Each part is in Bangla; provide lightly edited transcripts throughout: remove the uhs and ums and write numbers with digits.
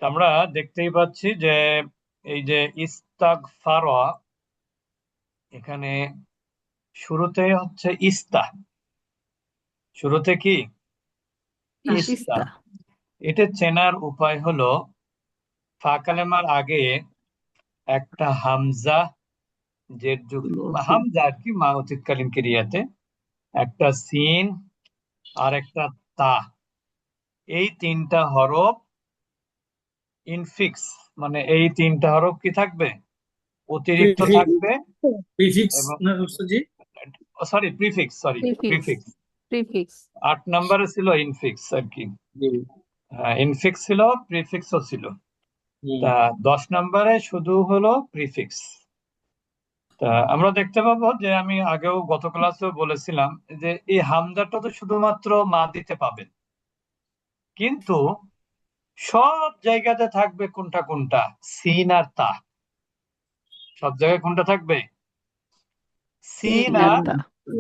আমরা দেখতেই পাচ্ছি যে এই যে ইস্তাগফারা, এখানে শুরুতে হচ্ছে ইস্তা, শুরুতে কি ইস্তা। ইস্তা। এটা চেনার উপায় হলো ফা কালেমার আগে একটা হামজা, জের যুক্ত হামজা আর কি, মা অতীতকালীন ক্রিয়াতে একটা সিন আর একটা তা, এই তিনটা হরফ ইনফিক্স, মানে এই তিনটা হরফ কি থাকবে, অতিরিক্ত থাকবে। প্রিফিক্স এবং না উস্তাদজি? Sorry prefix, sorry prefix. Prefix. Prefix. 8 নম্বরে ছিল ইনফিক্স আর কি। জি। ইনফিক্স ছিল, প্রিফিক্সও ছিল। হুম। তা 10 নম্বরে শুধু হলো প্রিফিক্স। তা আমরা দেখতে পাবো যে আমি আগেও গত ক্লাসেও বলেছিলাম যে এই হামজাটা তো শুধুমাত্র মা দিতে পাবেন, কিন্তু সব জায়গাতে থাকবে কোনটা কোনটা, সিন আর তা। সব জায়গায় কোনটা থাকবে, সিন আর সিনাতা।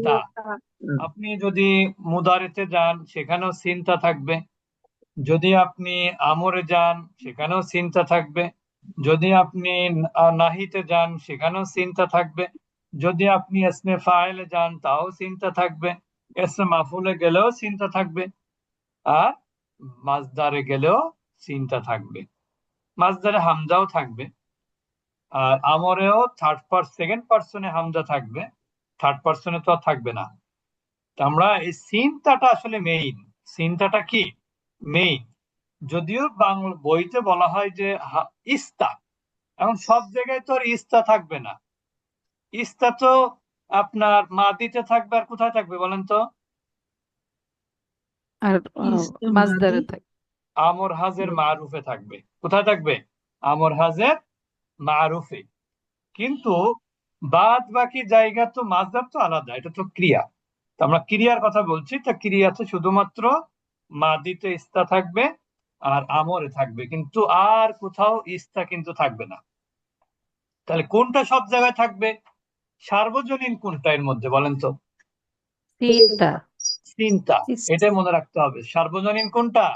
তা। আপনি যদি মুদারিতে যান সেখানেও সিনটা থাকবে, যদি আপনি আমরে যান সেখানেও সিনটা থাকবে, যদি আপনি নাহিতে যান সেখানেও সিনটা থাকবে, যদি আপনি ইসমে ফাইলে যান তাও সিনটা থাকবে, ইসমে মাফুলে গেলেও সিনটা থাকবে, আর মাজদারে গেলেও সিনটা থাকবে। মাজদারে হামজাও থাকবে, আর আমরেও সেকেন্ড পার্সনে হামজা থাকবে, থার্ড পার্সনে তো আর থাকবে না। তা আমরা এই সিনটাটা আসলে মেইন, সিনটাটা কি মেইন। যদিও বাংলা বইতে বলা হয় যে ইস্তা, এখন সব জায়গায় তো আর ইস্তা থাকবে না। ইস্তা তো আপনার মাদিতে থাকবে, আর কোথায় থাকবে বলেন তো, আর মাজদারে থাকে। আমর হাজের মারুফে থাকবে। কোথায় থাকবে, আমর হাজের মারুফে। কিন্তু বাদ বাকি জায়গা তো মাজদার তো আলাদা, এটা তো ক্রিয়া। তো আমরা ক্রিয়ার কথা বলছি, তা ক্রিয়াতে শুধুমাত্র মাদিতে ইস্তা থাকবে আর আমরে থাকবে, কিন্তু আর কোথাও ইস্তা কিন্তু থাকবে না। তাহলে কোনটা সব জায়গায় থাকবে, সার্বজনীন কোনটা এর মধ্যে বলেন তো, সিনটা। সিনটা। এটাই মনে রাখতে হবে, সার্বজনীন কোনটা,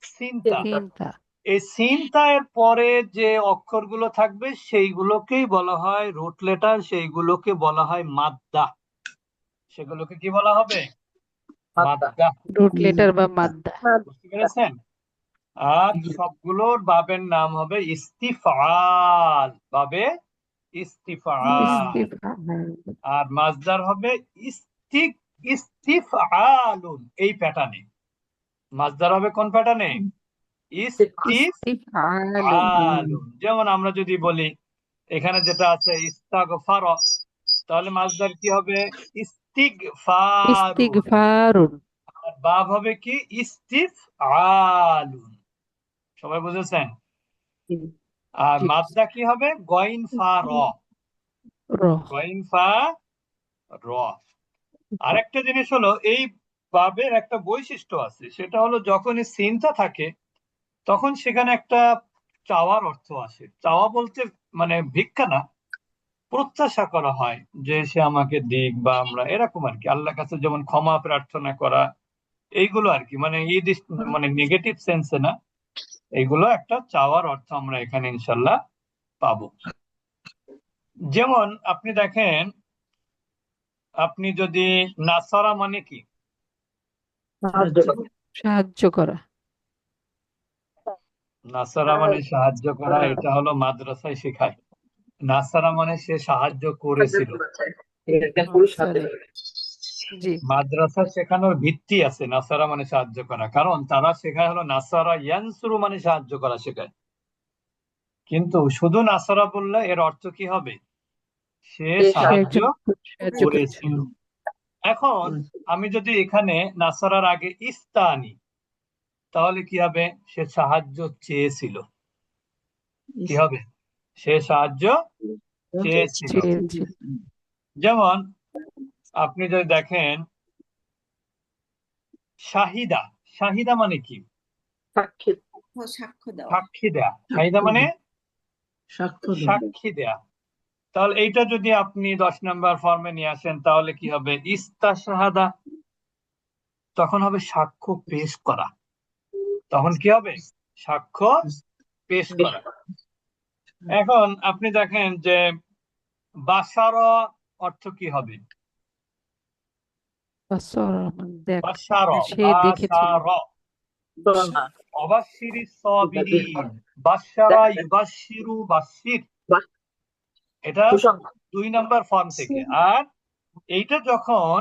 সিনটা। সিনটা। এই সিনটা এর পরে যে অক্ষরগুলো থাকবে সেইগুলোকেই বলা হয় রুট লেটার, সেইগুলোকে বলা হয় মাদ্দা। সেগুলোকে কি বলা হবে, মাদ্দা। রুট লেটার বা মাদ্দা। বুঝতে পেরেছেন? আর সবগুলোর বাবের নাম হবে ইস্তিফাল, বাবে ইস্তিফাল। ইস্তিফহাম। আর মাজদার হবে ইস্তিক ইস্তিফআলুন, এই প্যাটার্নে। মাজদার হবে কোন প্যাটার্নে, ইস্তিফহালুন। ইস্তিফআলুন। যেমন আমরা যদি বলি এখানে যেটা আছে ইস্তাগফার, তাহলে মাজদার কি হবে, ইস্তিগফারুন। ইস্তিগফারুন। আর বাব হবে কি, ইস্তিফআলুন। সবাই বুঝেছেন? আর জি। মাদ্দা কি হবে, গইন ফা র, র। গইন ফা র। আরেকটা জিনিস হলো, এই বাবের একটা বৈশিষ্ট্য আছে, সেটা হলো যখন এই সিনটা থাকে তখন সেখানে একটা চাওয়ার অর্থ আসে। চাওয়া বলতে মানে ভিক্ষা না, প্রত্যাশা করা হয় যে সে আমাকে দিক, বা আমরা এরকম আর কি, আল্লাহর কাছে যেমন ক্ষমা প্রার্থনা করা, এইগুলো আর কি, মানে মানে নেগেটিভ সেন্সে না, এইগুলো একটা চাওয়ার অর্থ আমরা এখানে ইনশাল্লাহ পাবো। যেমন আপনি দেখেন, আপনি যদি নাসারা মানে কি, সাহায্য করা। নাসারা মানে সাহায্য করা, এটা হলো মাদ্রাসায় শেখায়। নাসারা মানে সে সাহায্য করেছিল। সরি। জি। মাদ্রাসা শেখানোর ভিত্তি আছে, নাসারা মানে সাহায্য করা, কারণ তারা শেখায় হলো নাসারা ইয়ানসুরু মানে সাহায্য করা শেখায়। কিন্তু শুধু নাসারা বললে এর অর্থ কি হবে, সে সে সাহায্য একজন সাহায্য করেছে। করেছিল। এখন আমি যদি এখানে নাসারার আগে ইস্তা আনি, তাহলে কি হবে, সে সাহায্য চেয়েছিল। কি হবে, সে সাহায্য চেয়েছিল। চেয়েছে। যেমন আপনি যদি দেখেন শাহিদা, শাহিদা মানে কি, সাক্ষ্য দেওয়া। সাক্ষী দেয়া। শাহিদা মানে সাক্ষী দেয়া। তাহলে এইটা যদি আপনি 10 নম্বর ফর্মে নিয়ে আসেন তাহলে কি হবে, ইস্তাশহাদা, তখন হবে সাক্ষ্য পেশ করা। তখন কি হবে? সাক্ষ্য পেশ করা। এখন আপনি দেখেন যে বাসার অর্থ কি হবে? বাসর দেখ, বাসার, সে দেখেছিল। বাসার, অবাশিরি সাবিরিন, বাসারা ইউবাশিরু বাশির, এটা 2 নম্বর ফর্ম থেকে। আর এইটা যখন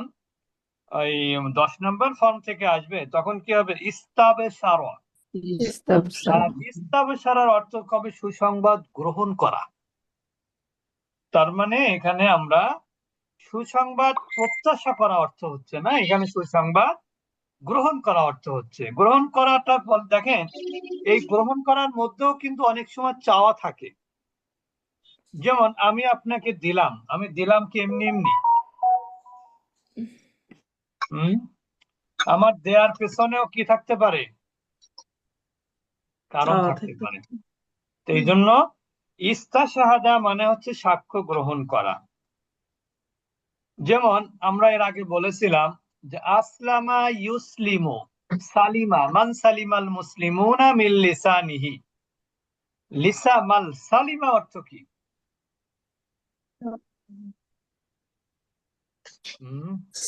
ওই 10 নম্বর ফর্ম থেকে আসবে তখন কি হবে? ইস্তাবেশারা। ইস্তাবসারা। আর ইস্তাবেশারার অর্থ হবে সুসংবাদ গ্রহণ করা। তার মানে এখানে আমরা সুসংবাদ প্রত্যাশা করা অর্থ হচ্ছে না, এখানে সুসংবাদ গ্রহণ করা অর্থ হচ্ছে। গ্রহণ করাটা দেখেন, এই গ্রহণ করার মধ্যেও কিন্তু অনেক সময় চাওয়া থাকে। যেমন আমি আপনাকে দিলাম, আমি দিলাম কি এমনি এমনি? হম আমার দেয়ার পেছনেও কি থাকতে পারে? কারণ থাকতে পারে। তো এই জন্য ইস্তাশাহাদা মানে হচ্ছে সাক্ষ্য গ্রহণ করা। যেমন আমরা এর আগে বলেছিলাম যে আসলামা ইউসলিমু সালিমা মান সালিমাল মুসলিমুনা মিন লিসানিহি। মাল সালিমা অর্থ কি?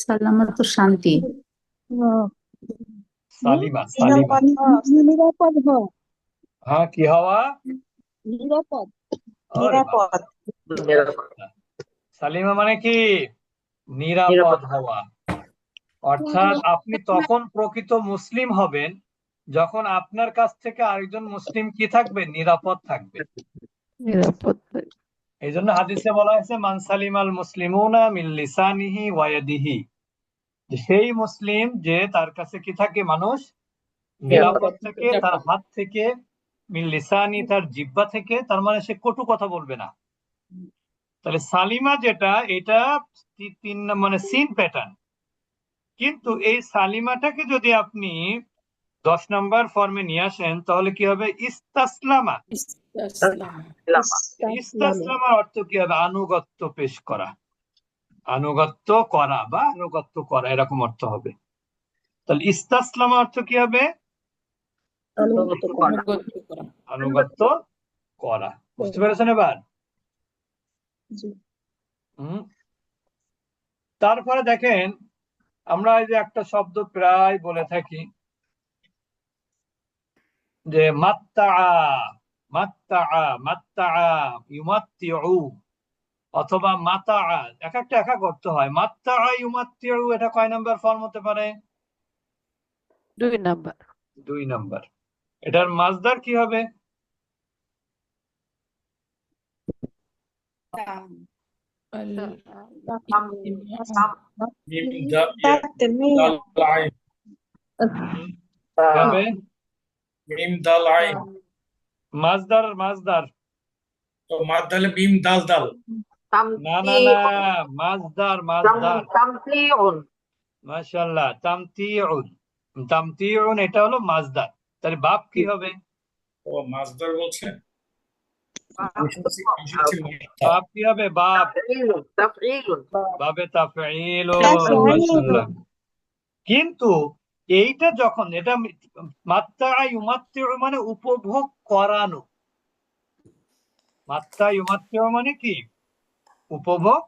সালামত শান্তি। সালিমা, সালিমা, নিরাপদ হওয়া। হ্যাঁ, কি হওয়া? নিরাপদ। ওরে বাবা, সালিমা মানে কি? নিরাপদ হওয়া। অর্থাৎ আপনি তখন প্রকৃত মুসলিম হবেন যখন আপনার কাছ থেকে আরেকজন মুসলিম কি থাকবে? নিরাপদ থাকবে। নিরাপদ। এই জন্য হাদিসে বলা হয়েছে মান সালিমাল মুসলিমুনা মিন লিসানিহি ওয়া ইয়াদিহি, যে সেই মুসলিম যে তার কাছে কি থাকে? মানুষ নিরাপদ থাকে তার হাত থেকে, মিন লিসানি তার জিহ্বা থেকে, তার মানে সে কটু কথা বলবে না। তাহলে সালিমা যেটা, এটা মানে সিন প্যাটার্ন। কিন্তু এই সালিমাটাকে যদি আপনি 10 নম্বর ফর্মে নিয়ে আসেন তাহলে কি হবে? ইস্তাসলামা। ইস্তাসলামার অর্থ কি হবে? আনুগত্য পেশ করা, আনুগত্য করা বা আনুগত্য করা, এরকম অর্থ হবে। তাহলে ইস্তাসলামা অর্থ কি হবে? আনুগত্য করা। বুঝতে পেরেছেন এবার? হুম তারপরে দেখেন, আমরা এই যে একটা শব্দ প্রায় বলে থাকি যে মাত্তাআ, মাত্তাআ, মাত্তাআ ইউমাত্তিউ, অথবা মাতাআ। এক একটা এক এক অর্থ হয়। মাত্তাআ ইউমাত্তিউ, এটা কয় নাম্বার ফর্ম হতে পারে? 2 নাম্বার। 2 নম্বর। এটার মাজদার কি হবে? মিম দাল আইন, কি হবে? মিম দাল আইন। মাজদার, মাজদার। তো মাদ দালে মিম দাল দাল। না না না, মাজদার, মাজদার। মাশাআল্লাহ, তামতিউন। তামতিউন এটা হলো মাজদার। তাহলে বাপ কি হবে? ও মাসদার বলছেন? আমি শুনছি মাত্তা। বাপ কি হবে? বাপ, বাবে তাফঈলুন। মাশাআল্লাহ। কিন্তু এইটা যখন, এটা মাত্তা ইউমাত্তিউ মানে উপভোগ করানো। মাত্তা ইউমাত্তিউ মানে কি? উপভোগ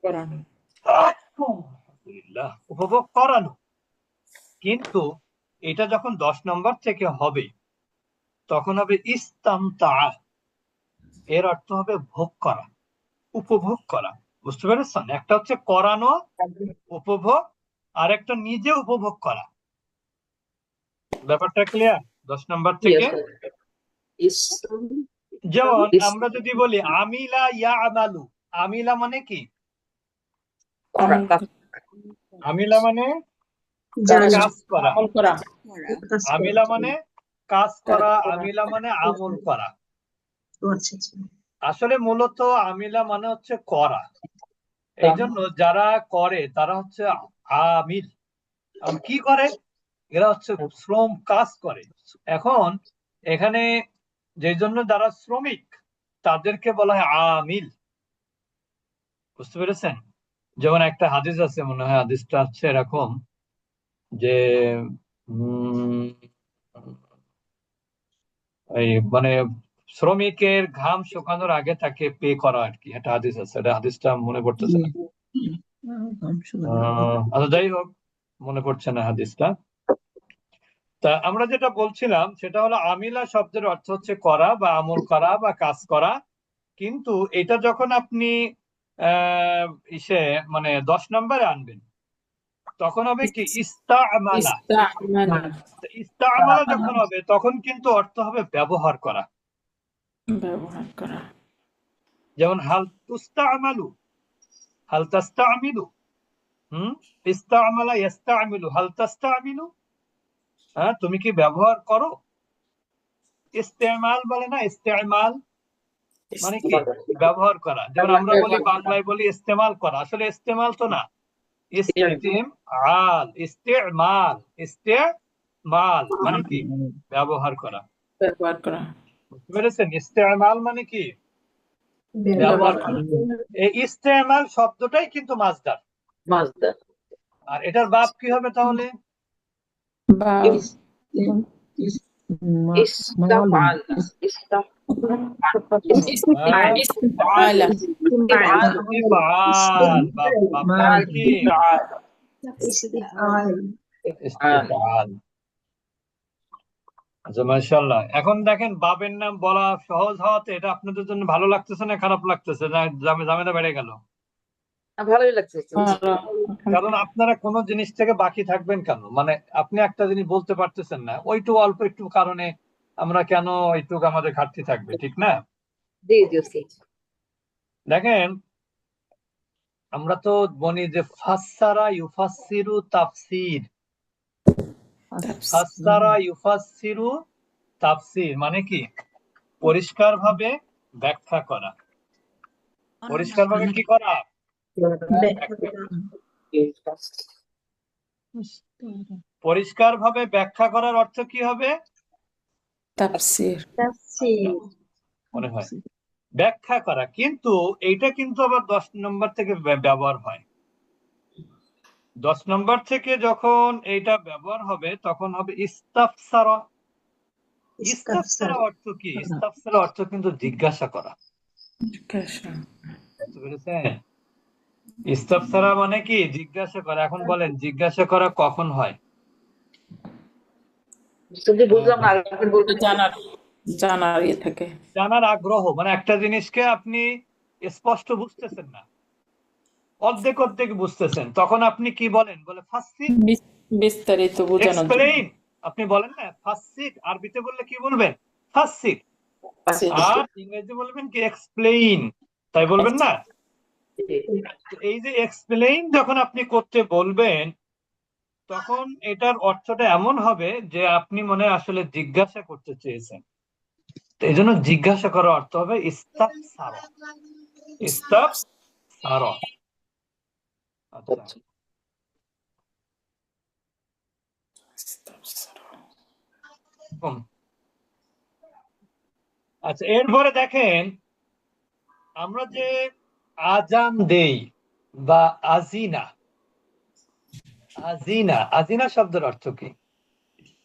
করানো, আলহামদুলিল্লাহ, উপভোগ করানো। কিন্তু এটা যখন 10 নম্বর থেকে হবে তখন হবে ইস্তামতা। এর অর্থ হবে ভোগ করা, উপভোগ করা। বুঝতে পেরেছেন? একটা হচ্ছে করানো, উপভোগ, আর একটা নিজে উপভোগ করা। ব্যাপারটা ক্লিয়ার? 10 নম্বর থেকে। যেমন আমরা যদি বলি আমিলা ইয়া আমালু, আমিলা মানে কি? আমিলা মানে কাজ করা, আমিলা মানে কাজ করা, আমিলা মানে আমল করা। আসলে মূলত আমিলা মানে হচ্ছে করা। এই জন্য যারা করে তারা হচ্ছে আমিল। কি করে? এরা হচ্ছে শ্রম, কাজ করে। এখন এখানে যে জন্য যারা শ্রমিক তাদেরকে বলা হয় আমিল। বুঝতে পেরেছেন? যেমন একটা হাদিস আছে, মনে হয় হাদিসটা হচ্ছে এরকম যে এই মানে শ্রমিকের ঘাম শুকানোর আগে তাকে পে করা আর কি, একটা হাদিস আছে, এটা হাদিসটা মনে পড়তেছে না। আচ্ছা যাই হোক, মনে পড়ছে না হাদিসটা। তা আমরা যেটা বলছিলাম সেটা হলো আমিলা শব্দের অর্থ হচ্ছে করা বা আমল করা বা কাজ করা। কিন্তু এটা যখন আপনি আহ ইসে মানে 10 নম্বরে আনবেন, তখন হবে কি ইস্তামালা। ইস্তামালা ইস্তামালা যখন হবে তখন কিন্তু অর্থ হবে ব্যবহার করা। ব্যবহার করা। যেমন হাল তুস্তামালু, হাল তাস্তামিলু। ইস্তামালা ইস্তামিলু, হাল তাস্তামিলু। হ্যাঁ, তুমি কি ব্যবহার করো? ইস্তেমাল বলে না, ইস্তেমাল মানে কি ব্যবহার করা। যেমন আমরা বলি, বাংলায় বলি ইস্তেমাল করা, আসলে ইস্তেমাল তো না, ইস্তেমাল, ইস্তেমাল, ইস্তেমাল মানে কি ব্যবহার করা। ব্যবহার করা। বুঝতে পেরেছেন? ইস্তেমাল মানে কি ব্যবহার করা। এই ইস্তেমাল শব্দটাই কিন্তু মাসদার। মাজদা। আর এটার বাপ কি হবে তাহলে? বা ইস্তাফআল ইস্তাফআল ইস্তিফআল, বাপ মানে কি ইস্তেফআল। ইস্তিফআল। আচ্ছা মাশাআল্লাহ। এখন দেখেন বাবের নাম বলা সহজ হওয়াতে এটা আপনাদের জন্য ভালো লাগতেছে না খারাপ লাগতেছে, না ঝামেলা বেড়ে গেল? ভালোই লাগছে। কারণ আপনারা কোনো জিনিস থেকে বাকি থাকবেন কেন? মানে আপনি একটা জিনিস বলতে পারতেছেন না, ওইটু অল্প একটু কারণে আমরা কেন এইটুকু আমাদের ঘাটতি থাকবে, ঠিক না? জি জি। দেখেন আমরা তো বলি যে ফাসসারা ইউফাসসিরু তাফসীর, ফাসসারা ইউফাসসিরু তাফসীর মানে কি পরিষ্কারভাবে ব্যাখ্যা করা। পরিষ্কারভাবে কি করা? পরিষ্কারভাবে ব্যাখ্যা করার অর্থ কি হবে? তাফসীর। তাফসীর। মনে হয় ব্যাখ্যা করা। কিন্তু এইটা কিন্তু আবার 10 নম্বর থেকে ব্যবহার হয়। 10 নম্বর থেকে যখন এইটা ব্যবহার হবে তখন হবে ইস্তাফসারা। ইস্তাফসারা অর্থ কি? ইস্তাফসারা অর্থ কিন্তু জিজ্ঞাসা করা। বুঝতে পেরেছেন? ইস্তাফসারা মানে কি জিজ্ঞাসা করা। এখন বলেন জিজ্ঞাসা করা কখন হয়? বুঝলাম না, আরেকবার বলবেন? জানার ইয়ে থাকে। জানার আগ্রহ, মানে একটা জিনিসকে আপনি স্পষ্ট বুঝতেছেন না, অর্ধেক অর্ধেক বুঝতেছেন, তখন আপনি কি বলেন? বলে ফাসসির, বিস্তারিত বোঝানোর জন্য। এক্সপ্লেইন। আপনি বলেন না ফাসসির, আরবিতে বললে কি বলবেন? ফাসসির। আর ইংরেজি বলবেন কি? এক্সপ্লেইন। তাই বলবেন না? এই যে এক্সপ্লেইন যখন আপনি করতে বলবেন তখন এটার অর্থটা এমন হবে যে আপনি মনে হয় আসলে জিজ্ঞাসা করতে চেয়েছেন। তো এই জন্য জিজ্ঞাসা করার অর্থ হবে ইস্তাফসারা। ইস্তাফসারা। আচ্ছা, আচ্ছা এরপরে দেখেন আমরা যে আজান দেই বা আজিনা, আজিনা, আজিনা শব্দের অর্থ কি?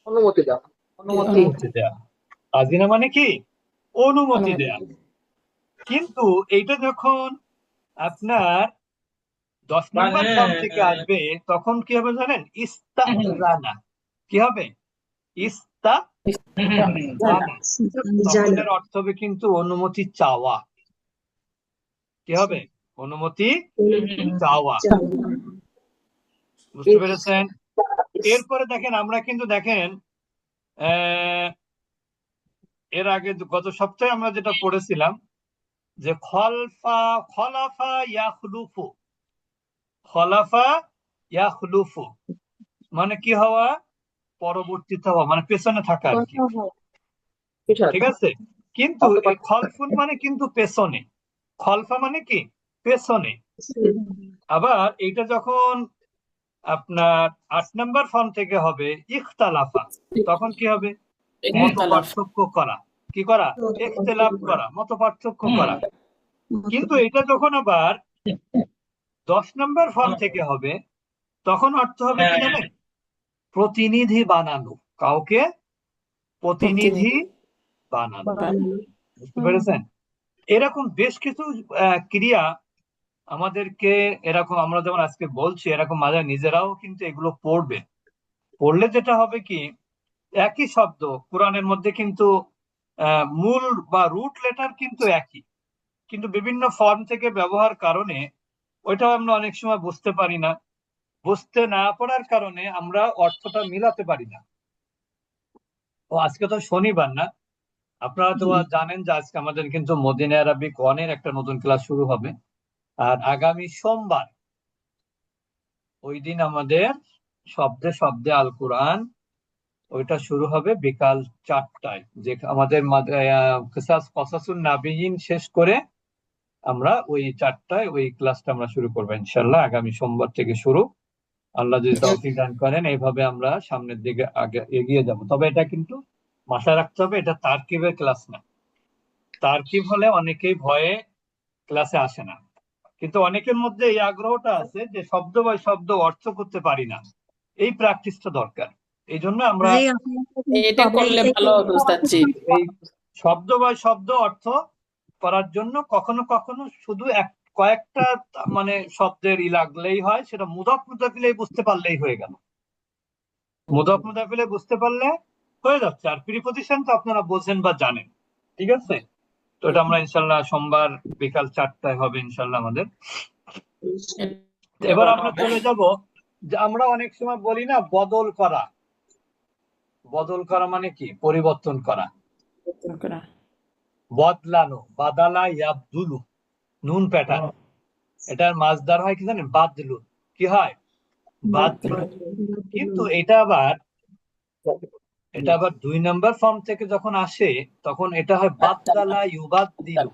অনুমতি দাও। অনুমতি দেয়া। আজিনা মানে কি? অনুমতি দেয়া। কিন্তু এইটা যখন আপনার 10 নম্বর ফর্ম থেকে আসবে তখন কি হবে জানেন? ইস্তাজানা। কি হবে? ইস্তাজানা। তখন এর অর্থ হবে কিন্তু অনুমতি চাওয়া। কি হবে? অনুমতি চাওয়া। বুঝতে পেরেছেন? এরপরে দেখেন আমরা কিন্তু দেখেন এর আগে গত সপ্তাহে আমরা যেটা পড়েছিলাম যে খলাফা ইয়াখলুফু, খলাফা ইয়াখলুফু মানে কি হওয়া? পরবর্তীতে হওয়া, মানে পেছনে থাকা আর কি। ঠিক আছে? কিন্তু এই খলফুন মানে কিন্তু পেছনে, খলফা মানে কি পেছনে। আবার এটা যখন আপনার 8 নম্বর ফর্ম থেকে হবে ইখতালাফা, তখন কি হবে? মত পার্থক্য করা। কি করা? ইখতিলাফ করা, মত পার্থক্য করা। কিন্তু এটা যখন আবার 10 নম্বর ফর্ম থেকে হবে তখন অর্থ হবে কি জানেন? প্রতিনিধি বানানো, কাউকে প্রতিনিধি বানানো। বানানো। বুঝতে পেরেছেন? এরকম বেশ কিছু ক্রিয়া আমাদেরকে, এরকম আমরা যেমন আজকে বলছি, এরকম মাঝে নিজেরাও কিন্তু এগুলো পড়বে। পড়লে যেটা হবে কি, একই শব্দ কোরআনের মধ্যে কিন্তু মূল বা রুট লেটার কিন্তু একই, কিন্তু বিভিন্ন ফর্ম থেকে ব্যবহার কারণে ওইটাও আমরা অনেক সময় বুঝতে পারি না। বুঝতে না পারার কারণে আমরা অর্থটা মিলাতে পারি না। তো আজকে তো শনিবার না, আপনারা তো জানেন যে আজকে আমাদের কিন্তু মদিনা আরবিক 1 এর একটা নতুন ক্লাস শুরু হবে। আর আগামী সোমবার ওই দিন আমাদের শব্দে শব্দে আল কোরআন ওইটা শুরু হবে বিকাল 4টায়, যে আমাদের কসাসুন নাবিয়িন শেষ করে আমরা ওই 4টায় ওই ক্লাসটা আমরা শুরু করবো ইনশাল্লাহ। আগামী সোমবার থেকে শুরু, আল্লাহ যদি তৌফিক দান করেন এইভাবে আমরা সামনের দিকে আগে এগিয়ে যাব। তবে এটা কিন্তু মাথায় রাখতে হবে, এটা তারকিবের ক্লাস না। তারকিব হলে অনেকেই ভয়ে ক্লাসে আসে না, কিন্তু অনেকের মধ্যে এই আগ্রহটা আছে যে শব্দ বাই শব্দ অর্থ করতে পারি না, এই প্র্যাকটিসটা দরকার। এই জন্য আমরা এটা করলে ভালো হতো উস্তাদ জি। এই শব্দ বাই শব্দ অর্থ করার জন্য কখনো কখনো শুধু কয়েকটা মানে শব্দের লাগলেই হয়, সেটা মুদাফ মুদাফিলে বুঝতে পারলেই হয়ে গেল। মুদাফ মুদাফিলে বুঝতে পারলে হয়ে যাচ্ছে। আর প্রিপজিশন তো আপনারা বোঝেন বা জানেন, ঠিক আছে? তো এটা আমরা ইনশাল্লাহ সোমবার বিকাল 4টায় হবে ইনশাল্লাহ আমাদের। এবার আমরা চলে যাব যে আমরা অনেক সময় বলি না বদল করা। বদল করা মানে কি? পরিবর্তন করা। বদলানো, বাদালা ইয়াবদুলু, নুন প্যাটার্ন। এটার মাছদার হয় কি জানেন? বাদলু। কি হয়? বাদলু। কিন্তু এটা আবার 2 নাম্বার ফর্ম থেকে যখন আসে তখন এটা হয় বাদদালা ইউবাদদিলু,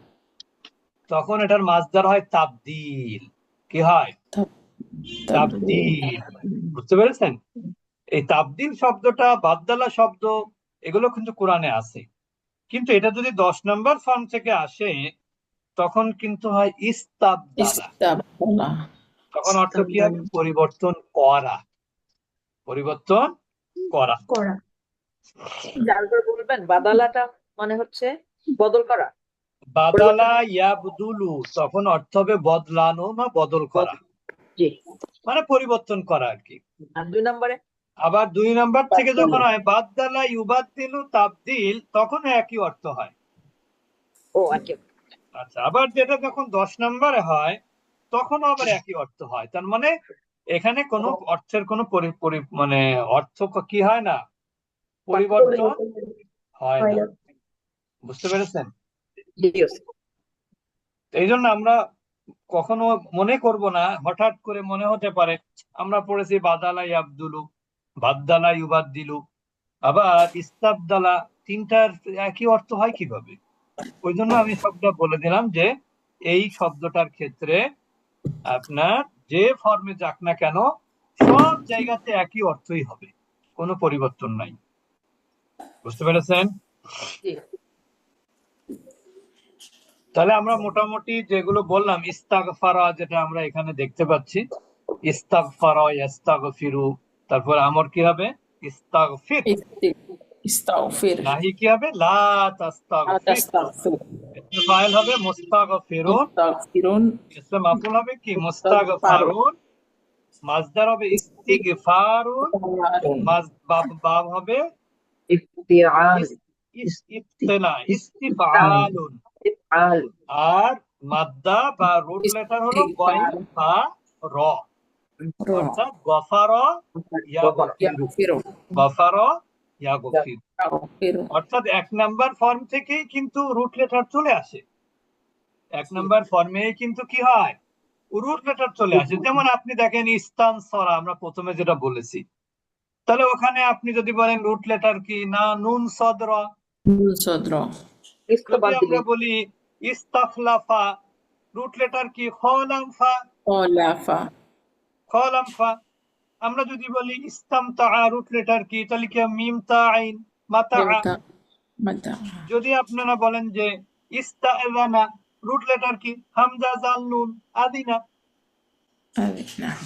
তখন এটার মাছদার হয় তাবদিল। কি হয়? তাবদিল। বুঝতে পেরেছেন? এই তাবদিল শব্দটা, বাদদালা শব্দ, এগুলো কিন্তু কোরআনে আছে, কিন্তু এটা যদি 10 নাম্বার ফর্ম থেকে আসে তখন কিন্তু হয় ইস্তাবদালা। তখন অর্থ কি হবে? পরিবর্তন করা। পরিবর্তন করা। বলবেন বাদালাটা মানে হচ্ছে বদল করা। বাদালা ইয়াবদুলু তখন অর্থ হবে বদলানো বা বদল করা, জি। মানে পরিবর্তন করা আর কি। আর 2 নম্বরে আবার 2 নাম্বার থেকে যখন হয় বাদদালা ইউবাদদিলু তাবদিল, তখন একই অর্থ হয়। ও আচ্ছা। আচ্ছা, আবার যেটা যখন 10 নাম্বারে হয় তখন আবার একই অর্থ হয়। তার মানে এখানে কোনো অর্থের কোনো মানে অর্থ কি হয় না, পরিবর্তন হয় না। বুঝতে পেরেছেন? এই জন্য আমরা কখনো মনে করব না, হঠাৎ করে মনে হতে পারে আমরা পড়েছি বাদালা ইয়াবদুলু, বাদদালা ইউবাদদিলু, আবার ইস্তাবদালা, তিনটার একই অর্থ হয় কিভাবে? ওই জন্য আমি সবটা বলে দিলাম যে এই শব্দটার ক্ষেত্রে আপনার যে ফর্মে যাক না কেন সব জায়গাতে একই অর্থই হবে, কোনো পরিবর্তন নাই। বুঝতে পেরেছেন? তাহলে আমরা মোটামুটি যেগুলো বললাম, ইস্তাগফারা যেটা আমরা এখানে দেখতে পাচ্ছি, ইস্তাগফারা, ইস্তাগফিরু, তারপর আমর কি হবে? ইস্তাগফির। ইস্তাগফির। নাহি কি হবে? লা তাস্তাগফির। ইসমে ফাইল হবে মুস্তাগফিরুন। মুস্তাগফিরুন। ইসমে মাফউল হবে কি? মুস্তাগফারুন। মাজদার হবে ইস্তিগফারুন। বাব হবে ইস্তিফআলুন। আর মাদ্দা বা রুট লেটার হলো গইন ফা র, অর্থাৎ গফারা ইয়াগফিরু। গফারা ইয়াগফিরু, অর্থাৎ 1 নাম্বার ফর্ম থেকেই কিন্তু রুট লেটার চলে আসে। 1 নাম্বার ফর্মেই কিন্তু কি হয়? রুট লেটার চলে আসে। যেমন আপনি দেখেন ইস্তানসরা, আমরা প্রথমে যেটা বলেছি, তাহলে ওখানে আপনি যদি বলেন রুট লেটার কি না, নুন সদর। যদি আমরা বলি ইস্তাখলাফা, রুট লেটার কি? খলামফা। খলামফা। আমরা যদি বলি ইস্তামতা, রুট লেটার কি? তাহলে কি? মিম তা আইন, মাতা। যদি আপনারা বলেন যে ইস্তাআযানা, রুট লেটার কি? হামজা জাল নুন, আদিনা।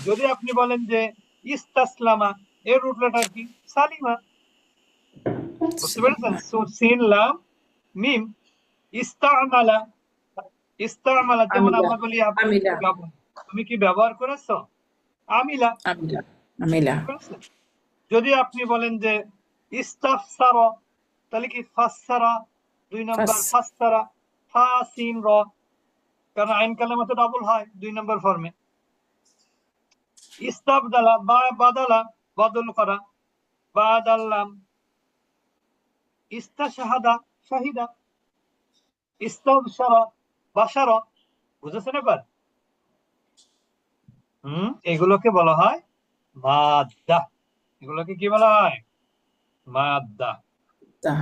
যদি আপনি বলেন যে ইস্তাসলামা, এর রুট লেটার কি? সালিমা। বুঝতে পেরেছেন? সিন লাম মিম। ইস্তামালা, ইস্তামালা যেমন আমিলা আমরা বলি আপনি আমিলা তুমি কি ব্যবহার করেছো? আমিলা আমিলা আমিলা করেছে। যদি আপনি বলেন যে ইস্তাফসারা, তাহলে কি ফাসসারা, 2 নম্বর ফাস ফাসসারা, ফা সিন র, কারণ আইন কালেমা তো ডাবল হয় 2 নম্বর ফর্মে। ইস্তাবদালা বা বাদালা, বদল করা, বাদাল্লাম। ইস্তাশাহাদা, শাহিদা। ইস্তাবশারা, বাশারা। বুঝেছেন এবার? এগুলোকে বলা হয় মাদ্দা। এগুলোকে কি বলা হয়? মাদ্দা। তা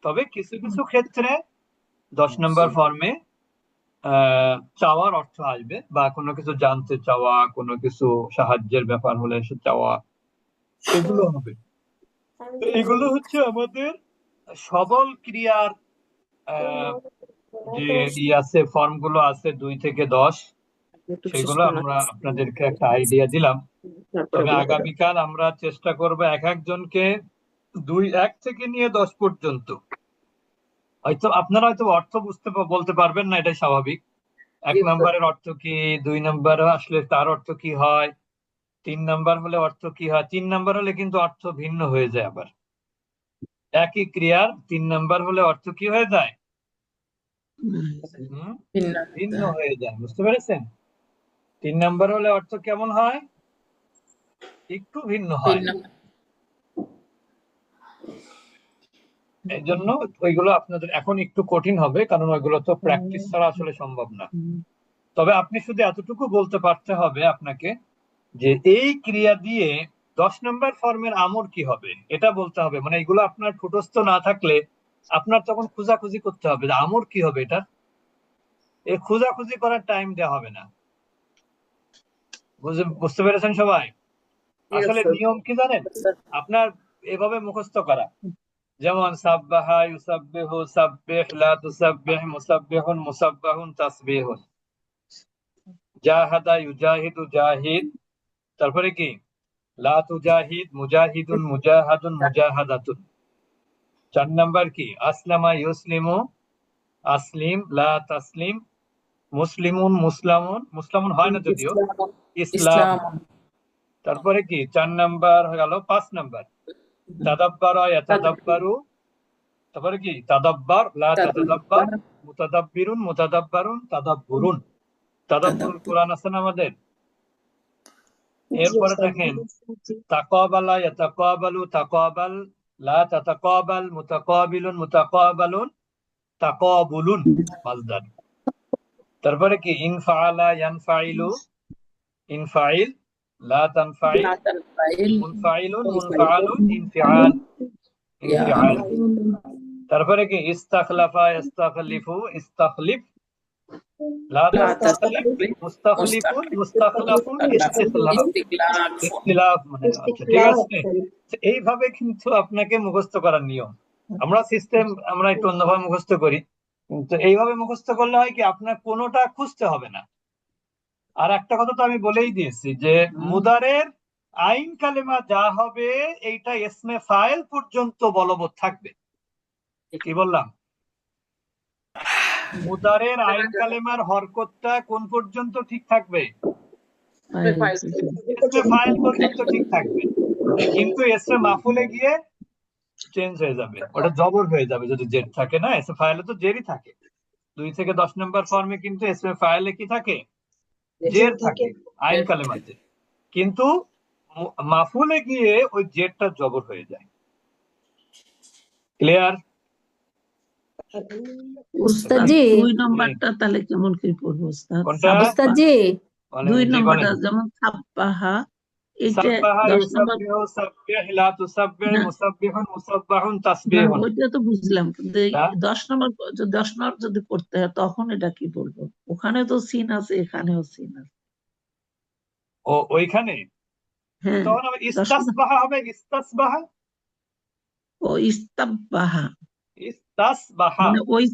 তবে কিছু কিছু ক্ষেত্রে 10 নম্বর ফর্মে চাওয়ার অর্থ আসবে, বা কোনো কিছু জানতে চাওয়া, কোনো কিছু সাহায্যের ব্যাপার হলে এসে চাওয়া, এগুলো হবে। তো এগুলো হচ্ছে আমাদের সবল ক্রিয়ার যে আছে, ফর্ম গুলো আছে 2 থেকে 10, সেগুলো আমরা আপনাদেরকে একটা আইডিয়া দিলাম। তবে আগামীকাল আমরা চেষ্টা করব এক একজনকে 1 থেকে নিয়ে 10 পর্যন্ত। হয়তো আপনারা হয়তো অর্থ বলতে পারবেন না, এটাই স্বাভাবিক। 1 নম্বরের অর্থ কি, 2 নম্বর আসলে তার অর্থ কি হয়, 3 নম্বর হলে অর্থ কি হয়। 3 নম্বর হলে কিন্তু অর্থ ভিন্ন হয়ে যায়। আবার একই ক্রিয়ার 3 নম্বর হলে অর্থ কি হয়ে যায়? ভিন্ন হয়ে যায়। বুঝতে পেরেছেন? 3 নম্বর হলে অর্থ কেমন হয়? একটু ভিন্ন হয়। এই জন্য ওইগুলো আপনাদের এখন একটু কঠিন হবে, কারণ ওইগুলো তো প্র্যাকটিস ছাড়া আসলে সম্ভব না। তবে আপনি শুধু এতটুকু বলতে পারতে হবে আপনাকে যে এই ক্রিয়া দিয়ে 10 নম্বর ফর্মের আমর কি হবে, এটা বলতে হবে। মানে এগুলো আপনার ঠোঁটস্থ না থাকলে আপনার তখন খোঁজাখুঁজি করতে হবে যে আমর কি হবে এটা। এই খোঁজাখুঁজি করার টাইম দেওয়া হবে না। বুঝতে পেরেছেন সবাই? আসলে নিয়ম কি জানেন? আপনার এভাবে মুখস্থ করা, যেমন সাব্বাহা, ইউসাব্বিহু, সাব্বিহ, লা তুসাব্বিহ, মুসাব্বিহুন, মুসাব্বাহুন, তাসবিহুন। জাহাদা, ইউজাহিদু, জাহিদ। তারপরে কি? লা তুজাহিদ, মুজাহিদুন, মুজাহাদুন, মুজাহাদাতুন। 4 নাম্বার কি? আসলামা, ইউসলিমু, আসলিম, লা তাসলিম, মুসলিমুন, মুসলামুন। মুসলামুন হয় না যদিও, ইসলাম। তারপরে কি? 4 নাম্বার হয়ে গেল। 5 নাম্বার তাদাব্বারা, ইয়াতাদাব্বারু। তারপরে কি? তাদাব্বার, লা তাতাদাব্বার, মুতাদাব্বিরুন, মুতাদাব্বারুন, তাদাব্বুরুন। তাদাব্বুরুল কোরআন আছে না আমাদের? এরপরে দেখেন তাকাবালা, ইয়াতাকাবালু, তাকাবাল, লা তাতাকাবাল, মুতাকাবিলুন, মুতাকাবালুন, তাকাবুলুন, মাজদার। তারপরে কি? ইনফাআলা, ইয়ানফাইলু, ইনফাইল, লা তানফাইল, মুনফাইলুন, মুনফাআলুন, ইনফিআল, ইনফিআল। তারপরে কি? ইস্তাখলাফা, ইস্তাখলিফু, ইস্তাখলিফ, লা তাস্তাখলিফ, মুস্তাখলিফুন, মুস্তাখলাফুন, ইস্তিখলাফ, ইখতিলাফ। মানে আচ্ছা, ঠিক আছে। এইভাবে কিন্তু আপনাকে মুখস্থ করার নিয়ম। আমরা সিস্টেম আমরা একটু অন্যভাবে মুখস্থ করি, কিন্তু এইভাবে মুখস্থ করলে হয় কি আপনার কোনোটা খুঁজতে হবে না। আর একটা কথা তো আমি বলেই দিয়েছি যে মুদারের আইন কালেমা যা হবে এইটা ইসমে ফাইল পর্যন্ত বলবৎ থাকবে। কি বললাম? মুদারের আইন কালেমার হরকতটা কোন পর্যন্ত ঠিক থাকবে? ইসমে ফাইল পর্যন্ত ঠিক থাকবে, কিন্তু ইসমে মাফুলে গিয়ে চেঞ্জ হয়ে যাবে, ওটা জবর হয়ে যাবে যদি জের থাকে না। ইসমে ফাইলে তো জেরই থাকে। 2 থেকে 10 নম্বর ফর্মে কিন্তু ইসমে ফাইলে কি থাকে? জের থাকে আইন কালেমাতে, কিন্তু মাফুলে গিয়ে ওই জেরটা জবর হয়ে যায়। ক্লিয়ার? উস্তাদজি 2 নম্বরটা তাহলে কেমন করে পড়বো উস্তাদ? কোনটা? উস্তাদজি 2 জি নম্বরটা বলেন। যেমন সাব্বাহা, এটা সাব্বাহা, 10 নম্বর ইউসাব্বিহু, সাব্বিহ, লা তুসাব্বিহ, না, মুসাব্বিহুন, মুসাব্বাহুন, না তাসবিহুন। ওইটা তো বুঝলাম, কিন্তু এই হ্যাঁ? 10 নম্বর 10 নম্বর যদি পড়তে হয় তখন এটা কি বলবো? ওখানে তো সিন আছে, এখানেও সিন আছে। ওইখানে হ্যাঁ, তখন আবার 10 নম্বর ইস্তাসবাহা হবে। ইস্তাসবাহা, ও ইস্তাব্বাহা, ইস্তাসবাহা। মানে ওই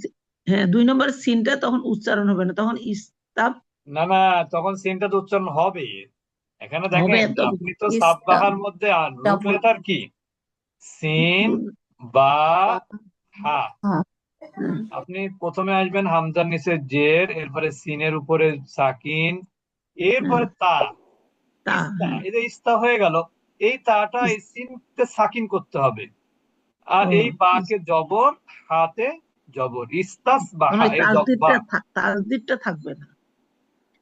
হ্যাঁ 2 নম্বরের সিনটা তখন উচ্চারণ হবে না, তখন ইস্তাব না না, তখন সিনটা তো উচ্চারণ হবে। এখানে হবে। দেখেন তো আপনি তো ইস্তাব সাব্বাহার মধ্যে আর রুট লেটার কি? সিন, বা, হা। হ্যাঁ, আপনি প্রথমে আসবেন হামজার নিচে জের, এরপরে সিনের উপরে সাকিন, এরপরে তা, তা, ইস্তা। হ্যাঁ, এই যে ইস্তা হয়ে গেল, এই তাটা এই সিনকে সাকিন করতে হবে, আর ও, এই বাকে জবর, হাতে জবর, ইস্তাস মানে বাহা, এই জব্বা। তাসদিদটা থাকবে না।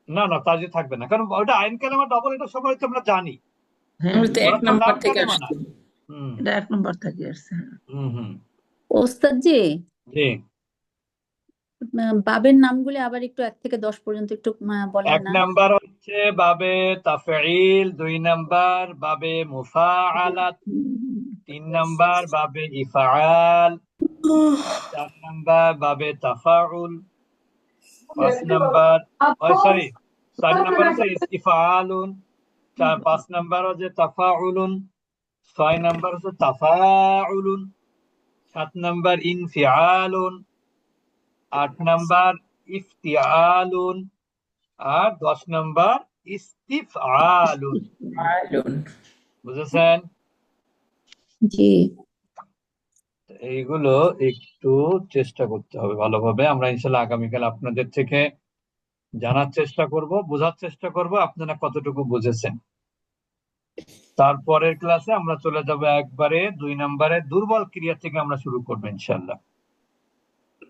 না না, তাজি থাকবে না, কারণ ওটা আইন কালেমা ডবল, এটা সবাই তো আমরা জানি, হ্যাঁ, আমরা তো এক ওরা তো নাম্বার লাম থেকে কালেমা না। আসছি। হুম এটা 1 নম্বর থেকে আসছে। হ্যাঁ। হুম হুম ওস্তাদ জি, জি। বাবের নামগুলি আবার একটু 1 থেকে 10 পর্যন্ত একটু বলেন 1 না। নাম্বার হচ্ছে বাবে তাফঈল, 2 নাম্বার বাবে মুফাআলাত, 3 নাম্বার বাবে ইফআল, 4 নাম্বার বাবে তাফাউল, 5 নাম্বার, সরি, 4 নাম্বার হচ্ছে ইফআলুন, 5 নাম্বার হচ্ছে তাফাউলুন, 6 নাম্বার হচ্ছে তাফাউলুন, 7 নাম্বার ইনফিআলুন, 8 নাম্বার ইফতিআলুন, আর 10 নাম্বার ইস্তিফআলুন। আয়রন। বুঝেছেন? জি, এইগুলো একটু চেষ্টা করতে হবে ভালোভাবে। আমরা ইনশাল্লাহ আগামীকাল আপনাদের থেকে জানার চেষ্টা করব, বোঝার চেষ্টা করব আপনারা কতটুকু বুঝেছেন। তারপরের ক্লাসে আমরা চলে যাব একবারে 2 নম্বরের দুর্বল ক্রিয়া থেকে আমরা শুরু করবো ইনশাল্লাহ।